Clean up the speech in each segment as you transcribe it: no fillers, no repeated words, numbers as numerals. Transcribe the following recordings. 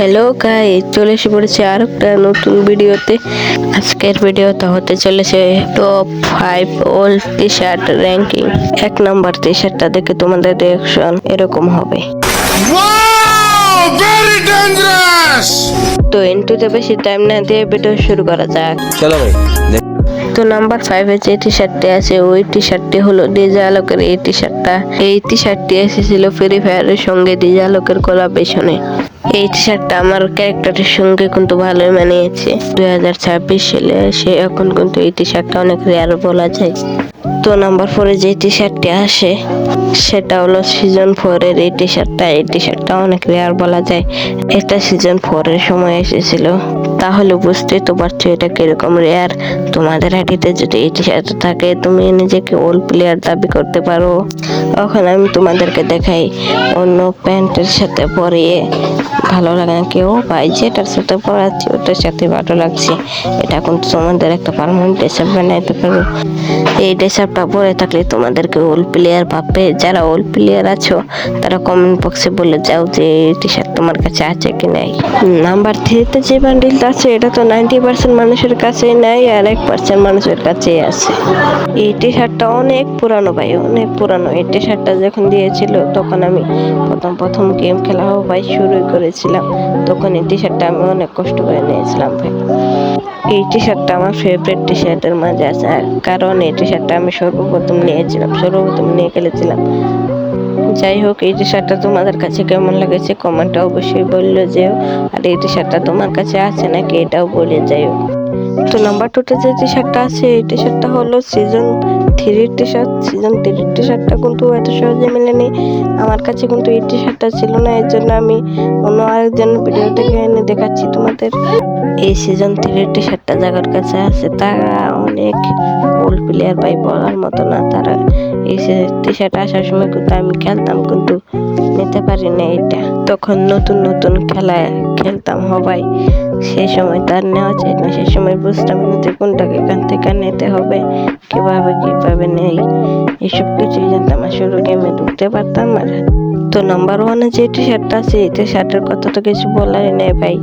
Hello guys, চলে এসে পড়েছে আর একটা নতুন ভিডিওতে। আজকের ভিডিওটা হতে চলেছে top 5 old T shirt ranking. 1 number T শার্টটা দেখে তোমাদের রিঅ্যাকশন এরকম হবে। very dangerous! তো ইন্টুতে বেশি টাইম না দিয়ে ভিডিও শুরু করা যাক। চলো ভাই। তো নাম্বার 5 এ যে টি শার্টটি আছে ওই টি শার্টটি হলো ডিজে আলোকের এই টি শার্টটা। এই টি শার্টটি এসেছিল ফ্রি ফায়ারের সঙ্গে ডিজে আলোকের কোলাবরেশনে। এই টি শার্টটা আমার ক্যারেক্টারের সঙ্গে কিন্তু ভালোই মানিয়েছে। 2026 সালে সে এখন কিন্তু এই টি শার্টটা অনেক রেয়ার বলা যায়। তো নাম্বার 4 এ যে টি শার্টটি আসে সেটা হলো সিজন 4 এর এই টি শার্টটা। এই টি শার্টটা অনেক রেয়ার বলা যায়। এটা সিজন 4 এর সময় এসেছিল। তাহলে বুঝতেই তো পারছো এটা কিরকম রেয়ার। তোমাদের আইডিতে যদি এই টি শার্ট থাকে তুমি নিজেকে ওল্ড প্লেয়ার দাবি করতে পারো। এখন আমি তোমাদেরকে দেখাই অন্য প্যান্টের সাথে পরিয়ে ভালো লাগে না কেউ ভাই যেটার সাথে পরাচ্ছি ওটার সাথে ভালো লাগছে। এটা কিন্তু তোমাদের একটা পার্মানেন্ট ড্রেস আপ বানাইতে পারো। এই ড্রেস আপটা পরে থাকলে তোমাদেরকে ওল্ড প্লেয়ার ভাববে। যারা ওল্ড প্লেয়ার আছো তারা কমেন্ট বক্সে বলে যাও যে এই টি শার্ট তোমার কাছে আছে কি নাই। নাম্বার 3 তে যে বান্ডিলটা আছে এটা তো 90% মানুষের কাছেই নাই আর 1% মানুষের কাছেই আছে। এই টি শার্টটা অনেক পুরানো ভাই, অনেক পুরানো। এই টি শার্টটা যখন দিয়েছিল তখন আমি প্রথম গেম খেলা ভাই শুরুই করেছিলাম। তখন এই টি শার্টটা আমি অনেক কষ্ট করে নিয়েছিলাম ভাই। এই টি শার্টটা আমার ফেভারিট টি শার্টের মাঝে আছে, কারণ এই টি শার্টটা আমি সর্বপ্রথম নিয়ে খেলেছিলাম। যাই হোক, এই টি শার্টটা তোমাদের কাছে কেমন লেগেছে কমেন্টে অবশ্যই বললে যেও। আর এই টি শার্টটা তোমার কাছে আছে নাকি এটাও বলে যাইও। তো নাম্বার 2 তে যে টি শার্টটা আছে এই টি শার্টটা হলো সিজন 3 টি শার্ট। সিজন 3 টি শার্টটা কিন্তু এত সহজে মেলেনি আমার কাছে, কিন্তু এই টি শার্টটা ছিল না। এর জন্য আমি অন্য আরেকজন ভিডিও থেকে এনে দেখাচ্ছি তোমাদের। এই সিজন 3 টি শার্টটা যাদের কাছে আছে তারা অনেক ওল্ড প্লেয়ার ভাই, বলার মতো না। তারা এই টি শার্ট আসার সময় কিন্তু আমি খেলতাম কিন্তু নিতে পারি না এটা। তখন নতুন খেলায় খেলতাম সবাই, সেই সময় তার নেওয়া চাই না। সেই সময় বুঝতাম না যে কোনটাকে এখান থেকে নিতে হবে, কিভাবে নেই, এসব কিছুই জানতাম। আসলে গেমে ঢুকতে পারতাম আর। তো নাম্বার 1 এ যে টি শার্টটা আছে এই টি শার্টের কথা তো কিছু বলারই নেই ভাই।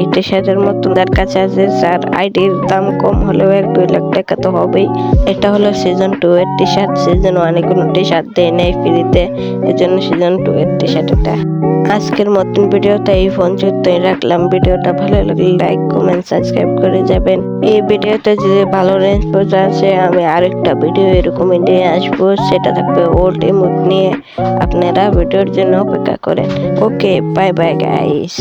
এই টি শার্টের মতো যার কাছে আছে, যার আইডির দাম কম হলেও 1-2 লাখ টাকা তো হবেই। এটা হলো সিজন 2 এর টি শার্ট। সিজন 1 এ কোনো টি শার্ট দেয় নাই ফ্রিতে, এর জন্য সিজন 2 এর টি শার্ট এটা। আজকের মতন ভিডিওটা এই পর্যন্তই রাখলাম। ভিডিওটা ভালো লাগলে লাইক কমেন্ট সাবস্ক্রাইব করে যাবেন। এই ভিডিওতে যদি ভালো রেঞ্জ পৌঁছে আছে আমি আরেকটা ভিডিও এরকমই নিয়ে আসবো, সেটা থাকবে ওল্ড ইমোট নিয়ে। আপনারা ভিডিওর জন্য অপেক্ষা করেন। ওকে, বাই বাই গাইস।